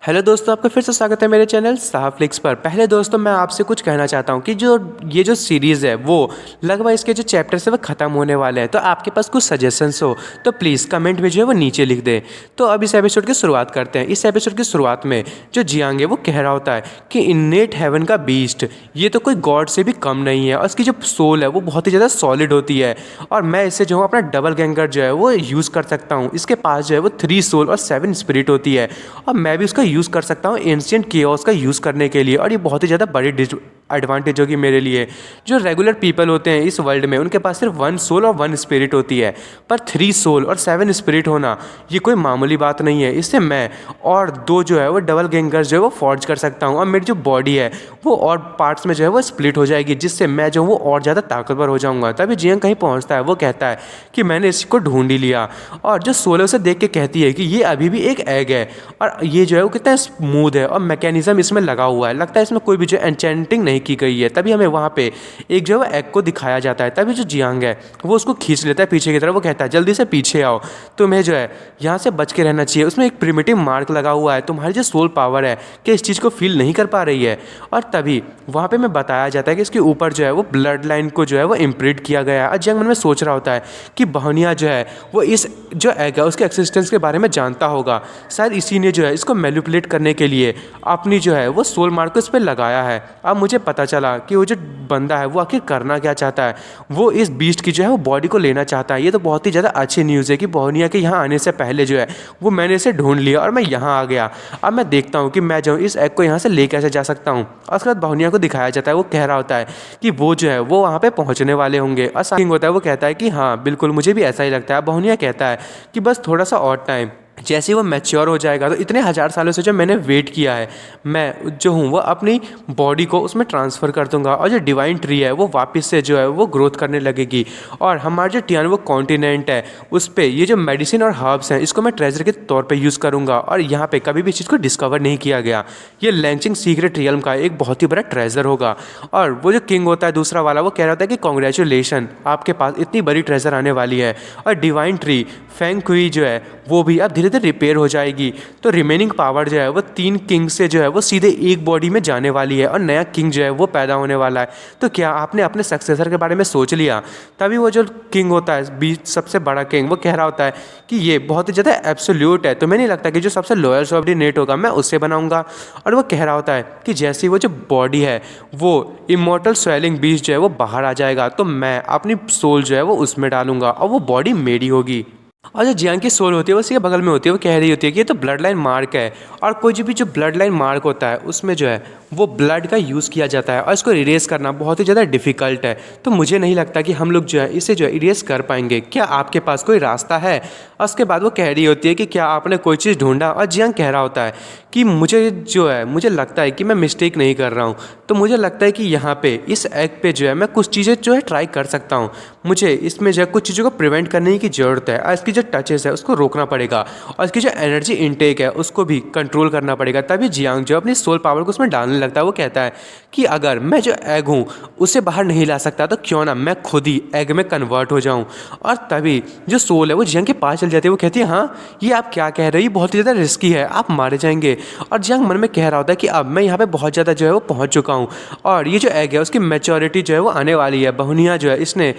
Hello दोस्तों, आपका फिर से स्वागत है मेरे चैनल साहफ्लिक्स पर। पहले दोस्तों मैं आपसे कुछ कहना चाहता हूँ कि ये जो सीरीज़ है वो लगभग इसके जो चैप्टर्स है वो ख़त्म होने वाले हैं। तो आपके पास कुछ सजेशंस हो तो प्लीज़ कमेंट में जो है वो नीचे लिख दें। तो अब इस एपिसोड की शुरुआत करते हैं। इस एपिसोड की शुरुआत में जो जियांग है वो कह रहा होता है कि इन्नेट हेवन का बीस्ट ये तो कोई गॉड से भी कम नहीं है और इसकी जो सोल है वो बहुत ही ज़्यादा सॉलिड होती है और मैं इससे जो हूँ अपना डबल गैंगर जो है वो यूज़ कर सकता हूँ। इसके पास जो है वो 3 सोल और 7 स्पिरिट होती है और मैं भी उसका यूज़ कर सकता हूँ एंशिएंट केओस का यूज़ करने के लिए। और ये बहुत ही ज़्यादा बड़ी एडवांटेज होगी मेरे लिए। जो रेगुलर पीपल होते हैं इस वर्ल्ड में उनके पास सिर्फ 1 सोल और 1 स्पिरिट होती है, पर 3 सोल और 7 स्पिरिट होना ये कोई मामूली बात नहीं है। इससे मैं और 2 जो है वो डबल गैंगर्स जो है वो फॉर्ज कर सकता हूँ और मेरी जो बॉडी है वो और पार्ट्स में जो है वो स्प्लिट हो जाएगी, जिससे मैं जो वो और ज़्यादा ताकतवर हो जाऊँगा। तभी जियांग कहीं पहुँचता है, वो कहता है कि मैंने इसको ढूंढ ही लिया। और जो सोल उसे देख के कहती है कि ये अभी भी एक एग है और ये जो है वो कितना स्मूथ है और मैकेनिज्म इसमें लगा हुआ है, लगता है इसमें कोई भी जो एन्चेंटिंग नहीं की गई है। तभी हमें वहाँ पे एक जो है एग को दिखाया जाता है। तभी जो जियांग है वो उसको खींच लेता है पीछे की तरफ। वो कहता है जल्दी से पीछे आओ, तुम्हें जो है यहाँ से बच के रहना चाहिए। उसमें एक प्रिमिटिव मार्क लगा हुआ है, तुम्हारी जो सोल पावर है कि इस चीज़ को फील नहीं कर पा रही है। और तभी वहाँ पे मैं बताया जाता है कि इसके ऊपर जो है वो ब्लड लाइन को जो है वो इम्प्रिंट किया गया है। और जियांग मन में सोच रहा होता है कि बहनिया जो है वो इस जो एग है उसके एक्सिस्टेंस के बारे में जानता होगा, शायद इसी ने जो है इसको मैनिपुलेट करने के लिए अपनी जो है वो सोल मार्क को इस पर लगाया है। अब मुझे पता चला कि वो जो बंदा है वो आखिर करना क्या चाहता है। वो इस बीस्ट की जो है वो बॉडी को लेना चाहता है। ये तो बहुत ही ज़्यादा अच्छी न्यूज़ है कि बहनिया के यहाँ आने से पहले जो है वो मैंने इसे ढूंढ लिया और मैं यहाँ आ गया। अब मैं देखता हूँ कि मैं जो इस एग को यहाँ से ले कैसे जा सकता हूँ। और उसके बाद बहनिया को दिखाया जाता है, वो कह रहा होता है कि वो जो है वो वहाँ पे पहुँचने वाले होंगे। और किंग होता है वो कहता है कि हाँ बिल्कुल, मुझे भी ऐसा ही लगता है। बहनिया कहता है कि बस थोड़ा सा और टाइम, जैसे ही वो मैच्योर हो जाएगा तो इतने हज़ार सालों से जो मैंने वेट किया है मैं जो हूँ वो अपनी बॉडी को उसमें ट्रांसफ़र कर दूंगा और जो डिवाइन ट्री है वो वापस से जो है वो ग्रोथ करने लगेगी। और हमारा जो टियानवो कॉन्टिनेंट है उस पर ये जो मेडिसिन और हर्ब्स हैं इसको मैं ट्रेजर के तौर पे यूज़ करूँगा। और यहाँ पे कभी भी इस चीज़ को डिस्कवर नहीं किया गया। ये लैंचिंग सीक्रेट रियल्म का एक बहुत ही बड़ा ट्रेजर होगा। और वो जो किंग होता है दूसरा वाला, वो कह रहा होता है कि कॉन्ग्रेचुलेशन, आपके पास इतनी बड़ी ट्रेजर आने वाली है। और डिवाइन ट्री फेंग कुई जो है वो भी अब धीरे धीरे रिपेयर हो जाएगी। तो रिमेनिंग पावर जो है वो 3 किंग से जो है वो सीधे एक बॉडी में जाने वाली है और नया किंग जो है वो पैदा होने वाला है। तो क्या आपने अपने सक्सेसर के बारे में सोच लिया? तभी वो जो किंग होता है बीच सबसे बड़ा किंग, वो कह रहा होता है कि ये बहुत ही ज़्यादा एब्सोल्यूट है, तो मैं नहीं लगता कि जो सबसे लोअर सबऑर्डिनेट होगा मैं उससे बनाऊंगा। और वो कह रहा होता है कि जैसी वो जो बॉडी है वो इमॉर्टल स्वेलिंग बीस्ट जो है वो बाहर आ जाएगा तो मैं अपनी सोल जो है वो उसमें डालूंगा और वो बॉडी मेरी होगी। और जो जियांग की सोल होती है वो उसके बगल में होती है। वो कह रही होती है कि ये तो ब्लड लाइन मार्क है और कोई भी जो ब्लड लाइन मार्क होता है उसमें जो है वो ब्लड का यूज़ किया जाता है और इसको इरेज करना बहुत ही ज़्यादा डिफ़िकल्ट है। तो मुझे नहीं लगता कि हम लोग जो है इसे जो है इरेज कर पाएंगे। क्या आपके पास कोई रास्ता है? और उसके बाद वो कह रही होती है कि क्या आपने कोई चीज़ ढूंढा? और जियांग कह रहा होता है कि मुझे जो है मुझे लगता है कि मैं मिस्टेक नहीं कर रहा हूँ। तो मुझे लगता है कि यहाँ पे इस एग पे जो है मैं कुछ चीज़ें जो है ट्राई कर सकता हूँ। मुझे इसमें जो है कुछ चीज़ों को प्रिवेंट करने की ज़रूरत है और इसकी जो टचेस है उसको रोकना पड़ेगा और इसकी जो एनर्जी इनटेक है उसको भी कंट्रोल करना पड़ेगा। तभी जियांग जो अपनी सोल पावर को उसमें डालने लगता है। वो कहता है कि अगर मैं जो एग हूँ उसे बाहर नहीं ला सकता तो क्यों ना मैं खुद ही एग में कन्वर्ट हो जाऊँ। और तभी जो सोल है वो जियांग के पास चल जाती है। वो कहती है हाँ ये आप क्या कह रहे हो, ये बहुत ही ज़्यादा रिस्की है, आप मारे जाएंगे। और जियांग मन में कह रहा होता है कि अब मैं यहाँ पे बहुत ज़्यादा जो है वो पहुँच चुका हूँ और ये जो एग है उसकी मैच्योरिटी जो है वो आने वाली है। बहनिया जो है इसने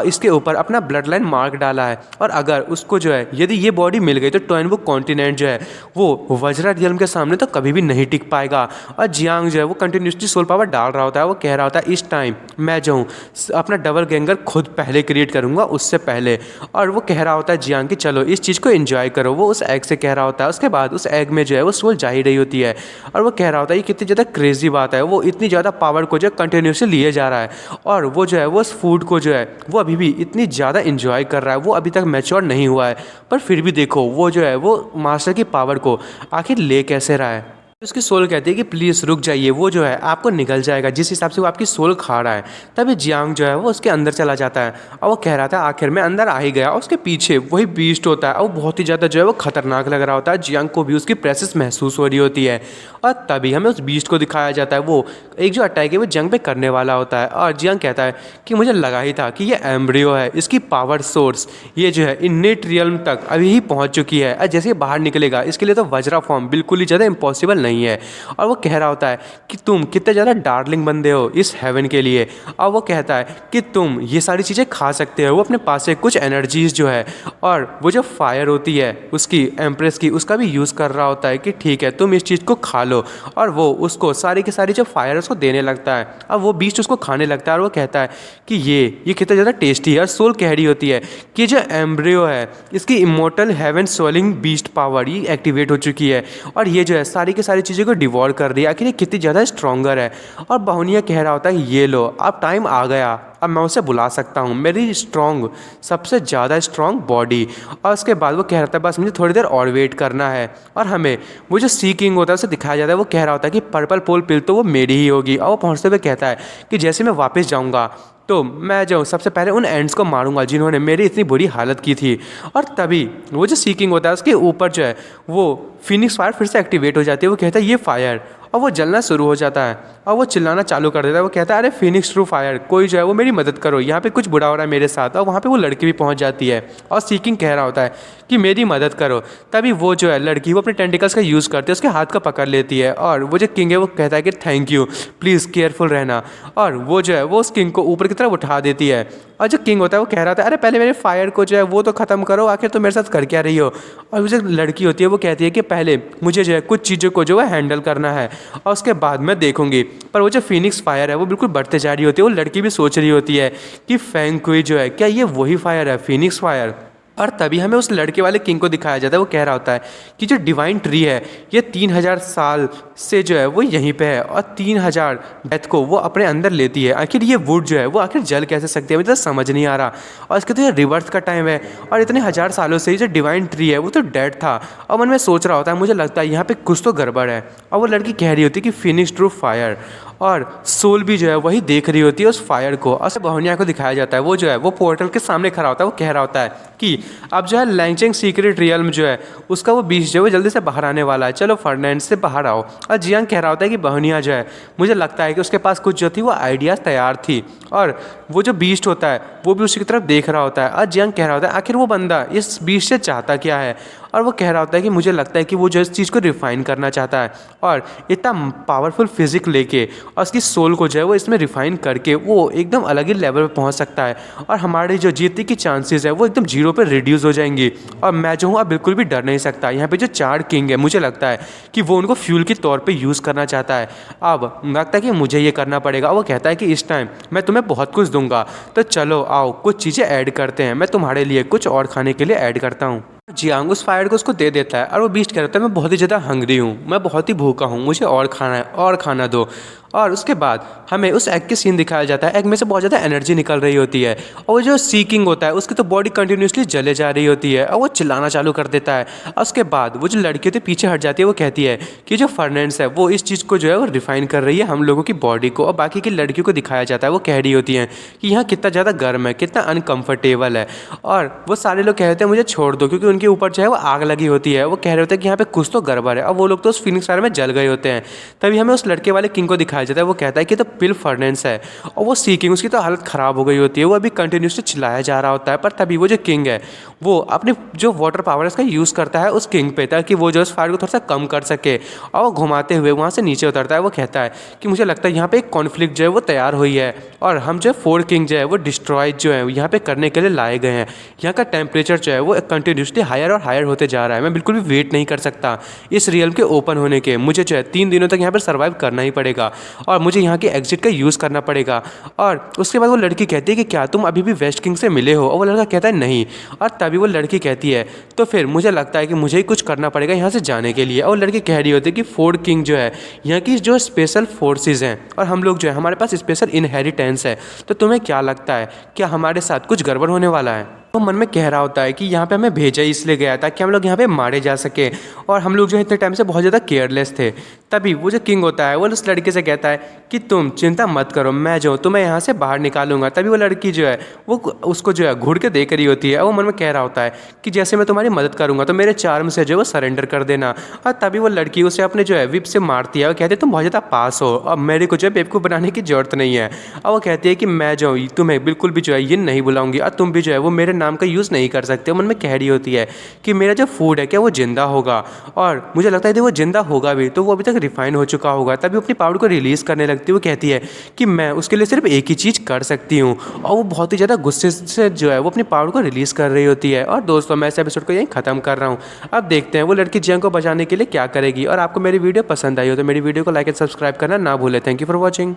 इसके ऊपर अपना ब्लड लाइन मार्क डाला है और अगर उसको जो है यदि ये बॉडी मिल गई तो टियानवो कॉन्टिनेंट जो है वो वज्रा रियल्म के सामने तो कभी भी नहीं टिक पाएगा। और जियांग जो है वो कंटिन्यूसली सोल पावर डाल रहा होता है। वो कह रहा होता है इस टाइम मैं जो हूँ अपना डबल गैंगर खुद पहले क्रिएट करूँगा उससे पहले। और वो कह रहा होता है जियांग कि चलो इस चीज़ को एंजॉय करो। वो उस एग से कह रहा होता है। उसके बाद उस एग में जो है वो सोल जा ही रही होती है और वो कह रहा होता है ये कितनी ज़्यादा क्रेजी बात है, वो इतनी ज़्यादा पावर को जो कंटिन्यूसली लिए जा रहा है और वो जो है वो उस फूड को जो है वो अभी भी इतनी ज़्यादा इंजॉय कर रहा है। वो अभी तक मैच्योर नहीं हुआ है पर फिर भी देखो वो जो है वो मास्टर की पावर को आखिर ले कैसे रहा है। उसकी सोल कहती है कि प्लीज़ रुक जाइए, वो जो है आपको निगल जाएगा जिस हिसाब से वो आपकी सोल खा रहा है। तभी जियांग जो है वो उसके अंदर चला जाता है और वो कह रहा था आखिर में अंदर आ ही गया, और उसके पीछे वही बीस्ट होता है और वो बहुत ही ज़्यादा जो है वो खतरनाक लग रहा होता है। जियांग को भी उसकी प्रेसेंस महसूस हो रही होती है और तभी हमें उस बीस्ट को दिखाया जाता है। वो एक जो अटैक है वो जंग पे करने वाला होता है और जियांग कहता है कि मुझे लगा ही था कि ये एम्ब्रियो है, इसकी पावर सोर्स ये जो है इन्नेट रियल्म तक अभी ही पहुंच चुकी है और जैसे ये बाहर निकलेगा इसके लिए तो वज्रा फॉर्म बिल्कुल ही ज़्यादा इम्पॉसिबल नहीं है। और वो कह रहा होता है कि तुम कितने ज़्यादा डार्लिंग बंदे हो इस हेवन के लिए, और वो कहता है कि तुम ये सारी चीज़ें खा सकते हो। वो अपने पास से कुछ एनर्जीज जो है और वो जो फायर होती है उसकी एम्प्रेस की उसका भी यूज़ कर रहा होता है कि ठीक है तुम इस चीज़ को खा लो, और वो उसको सारी की सारी जो फायर उसको देने लगता है और वो बीस्ट उसको खाने लगता है। और वो कहता है कि ये कितना ज़्यादा टेस्टी है। और सोल कह रही होती है कि जो एम्ब्रियो है इसकी immortal heaven soling beast power ये एक्टिवेट हो चुकी है और ये जो है सारी की सारी चीज़ों को डिवॉर कर रही है। आखिर ये कितनी ज़्यादा स्ट्रॉन्गर है। और बहुनिया कह रहा होता है ये लो अब टाइम आ गया, अब मैं उसे बुला सकता हूँ, मेरी स्ट्रॉन्ग सबसे ज़्यादा स्ट्रॉन्ग बॉडी। और उसके बाद वो कह रहा था बस मुझे थोड़ी देर और वेट करना है। और हमें वो जो सी किंग होता है उसे दिखाया जाता है। वो कह रहा होता है कि पर्पल पोल पिल तो वो मेरी ही होगी। और वो पहुँचते हुए कहता है कि जैसे मैं वापस जाऊँगा तो मैं जो सबसे पहले उन एंड्स को मारूंगा जिन्होंने मेरी इतनी बुरी हालत की थी। और तभी वो जो सीकिंग होता है उसके ऊपर जो है वो फिनिक्स फायर फिर से एक्टिवेट हो जाती है। वो कहता है ये फायर, और वो जलना शुरू हो जाता है और वो चिल्लाना चालू कर देता है। वो कहता है अरे फिनिक्स ट्रू फायर, कोई जो है वो मेरी मदद करो, यहाँ पे कुछ बुरा हो रहा है मेरे साथ। और वहाँ पे वो लड़की भी पहुँच जाती है और सीकिंग कह रहा होता है कि मेरी मदद करो। तभी वो जो है लड़की वो अपने टेंटिकल्स का यूज़ करते है, उसके हाथ का पकड़ लेती है और वो जो किंग है वो कहता है कि थैंक यू, प्लीज़ केयरफुल रहना। और वो जो है वो उस किंग को ऊपर की तरफ उठा देती है। और जो किंग होता है वो कह रहा था अरे पहले मेरे फायर को जो है वो तो ख़त्म करो, आखिर तो मेरे साथ कर क्या रही हो। और वो जो लड़की होती है वो कहती है कि पहले मुझे जो है कुछ चीज़ों को जो है हैंडल करना है और उसके बाद मैं देखूंगी। पर वो जो फिनिक्स फायर है वो बिल्कुल बढ़ते जा रही होती है। वो लड़की भी सोच रही होती है कि फेंग कुई जो है क्या ये वही फायर है, फिनिक्स फायर। और तभी हमें उस लड़के वाले किंग को दिखाया जाता है। वो कह रहा होता है कि जो डिवाइन ट्री है ये 3000 साल से जो है वो यहीं पे है और 3000 डेथ को वो अपने अंदर लेती है। आखिर ये वुड जो है वो आखिर जल कैसे सकती है, मुझे तो समझ नहीं आ रहा। और इसके तो ये रिवर्स का टाइम है और इतने 1000 सालों से ये जो डिवाइन ट्री है वो तो डेड था। और मन में सोच रहा होता है मुझे लगता है यहाँ पे कुछ तो गड़बड़ है। और वो लड़की कह रही होती है कि फिनिक्स ट्रू फायर, और सोल भी जो है वही देख रही होती है उस फायर को। और बहुनिया को दिखाया जाता है वो जो है वो पोर्टल के सामने खड़ा होता है। वो कह रहा होता है कि अब जो है लैंगचेंग सीक्रेट रियल्म जो है उसका वो बीच जो है वो जल्दी से बाहर आने वाला है, चलो फर्नांड से बाहर आओ। और जियांग कह रहा होता है कि बहुनिया जो है मुझे लगता है कि उसके पास कुछ जो थी वो आइडियाज़ तैयार थी और वो जो बीस्ट होता है वो भी उसकी तरफ देख रहा होता है। और जियांग कह रहा होता है आखिर वो बंदा इस बीस्ट से चाहता क्या है। और वो कह रहा होता है कि मुझे लगता है कि वो जो इस चीज़ को रिफ़ाइन करना चाहता है और इतना पावरफुल फिजिक लेके और उसकी सोल को जो है वो इसमें रिफ़ाइन करके वो एकदम अलग ही लेवल पे पहुंच सकता है और हमारी जो जीतने की चांसेस है वो एकदम जीरो पे रिड्यूस हो जाएंगी। और मैं जो हूँ अब बिल्कुल भी डर नहीं सकता। यहाँ पे जो 4 किंग है मुझे लगता है कि वो उनको फ्यूल के तौर पे यूज़ करना चाहता है। अब लगता है कि मुझे ये करना पड़ेगा। वो कहता है कि इस टाइम मैं तुम्हें बहुत कुछ दूंगा, तो चलो आओ कुछ चीज़ें ऐड करते हैं, मैं तुम्हारे लिए कुछ और खाने के लिए ऐड करता हूँ। जियांग उस फायर को उसको दे देता है और वो बीस्ट कहता है मैं बहुत ही ज़्यादा हंग्री हूँ, मैं बहुत ही भूखा हूँ, मुझे और खाना है और खाना दो। और उसके बाद हमें उस एग के सीन दिखाया जाता है। एग में से बहुत ज़्यादा एनर्जी निकल रही होती है और वो जो सी किंग होता है उसकी तो बॉडी कंटिन्यूसली जले जा रही होती है और वो चिल्लाना चालू कर देता है। और उसके बाद वो जो लड़की होती है पीछे हट जाती है। वो कहती है कि जो फर्नेंड्स है वो इस चीज़ को जो है वो रिफाइन कर रही है हम लोगों की बॉडी को। और बाकी की लड़कियों को दिखाया जाता है। वो कह रही होती हैं कि यहाँ कितना ज़्यादा गर्म है, कितना अनकम्फर्टेबल है। और वो सारे लोग कहते हैं मुझे छोड़ दो, क्योंकि उनके ऊपर जो है वो आग लगी होती है। वो कह रहे होते हैं कि यहाँ पे कुछ तो गड़बड़ है और वो लोग तो उस फिनिक्स फायर में जल गए होते हैं। तभी हमें उस लड़के वाले किंग को दिखाया जाता है। वो कहता है कि तो पिल फर्नेंस है और वो सी किंग उसकी तो हालत ख़राब हो गई होती है। वो अभी कंटिन्यूसली चिल्लाया जा रहा होता है। पर तभी वो जो किंग है वो अपने जो वाटर पावर इसका यूज़ करता है उस किंग पे, ताकि वो जो उस फायर को थोड़ा सा कम कर सके। और वो घुमाते हुए वहाँ से नीचे उतरता है। वो कहता है कि मुझे लगता है यहाँ पे एक कॉन्फ्लिक्ट जो है वो तैयार हुई है और हम जो है 4 किंग जो है वो डिस्ट्रॉय जो है यहाँ पे करने के लिए लाए गए हैं। यहाँ का टेम्परेचर जो है वो कंटिन्यूसली हायर और हायर होते जा रहा है। मैं बिल्कुल भी वेट नहीं कर सकता इस रियल्म के ओपन होने के। मुझे जो है 3 दिनों तक यहाँ पर सर्वाइव करना ही पड़ेगा और मुझे यहाँ के एग्जिट का यूज़ करना पड़ेगा। और उसके बाद वो लड़की कहती है कि क्या तुम अभी भी वेस्ट किंग से मिले हो? और वो लड़का कहता है नहीं। और तभी वो लड़की कहती है तो फिर मुझे लगता है कि मुझे ही कुछ करना पड़ेगा यहाँ से जाने के लिए। और लड़की कह रही होती है कि 4 किंग जो है यहाँ की जो स्पेशल फोर्सेस हैं और हम लोग जो है हमारे पास स्पेशल इनहेरिटेंस है। तो तुम्हें क्या लगता है क्या हमारे साथ कुछ गड़बड़ होने वाला है? वो मन में कह रहा होता है कि यहाँ पे हमें भेजा ही इसलिए गया ताकि हम लोग यहाँ पे मारे जा सके, और हम लोग जो है इतने टाइम से बहुत ज़्यादा केयरलेस थे। तभी वो जो किंग होता है वो उस लड़के से कहता है कि तुम चिंता मत करो, मैं जो तुम्हें यहाँ से बाहर निकालूंगा। तभी वो लड़की जो है वो उसको जो है घूर के देख रही होती है, और वो मन में कह रहा होता है कि जैसे मैं तुम्हारी मदद करूंगा तो मेरे चार्म से जो है वो सरेंडर कर देना। और तभी वो लड़की उसे अपने जो है विप से मारती है और कहती है तुम बहुत ज़्यादा पास हो, अब मेरे को जो है बेवकूफ़ बनाने की जरूरत नहीं है। और वो कहती है कि मैं जो तुम्हें बिल्कुल भी जो है ये नहीं बुलाऊंगी, और तुम भी जो है वो मेरे नाम का यूज़ नहीं कर सकते हो। मन में कह रही होती है कि मेरा जो फूड है क्या वो जिंदा होगा, और मुझे लगता है यदि वो जिंदा होगा भी तो वो अभी तक रिफाइन हो चुका होगा। तभी अपनी पाउडर को रिलीज़ करने लगती है। वो कहती है कि मैं उसके लिए सिर्फ एक ही चीज़ कर सकती हूँ, और वो बहुत ही ज़्यादा गुस्से से जो है वो अपनी पाउडर को रिलीज़ कर रही होती है। और दोस्तों मैं इस एपिसोड को यहीं ख़त्म कर रहा हूँ। अब देखते हैं वो लड़की जियांग को बचाने के लिए क्या करेगी। और आपको मेरी वीडियो पसंद आई हो तो मेरी वीडियो को लाइक एंड सब्सक्राइब करना ना भूलें। Thank you for watching.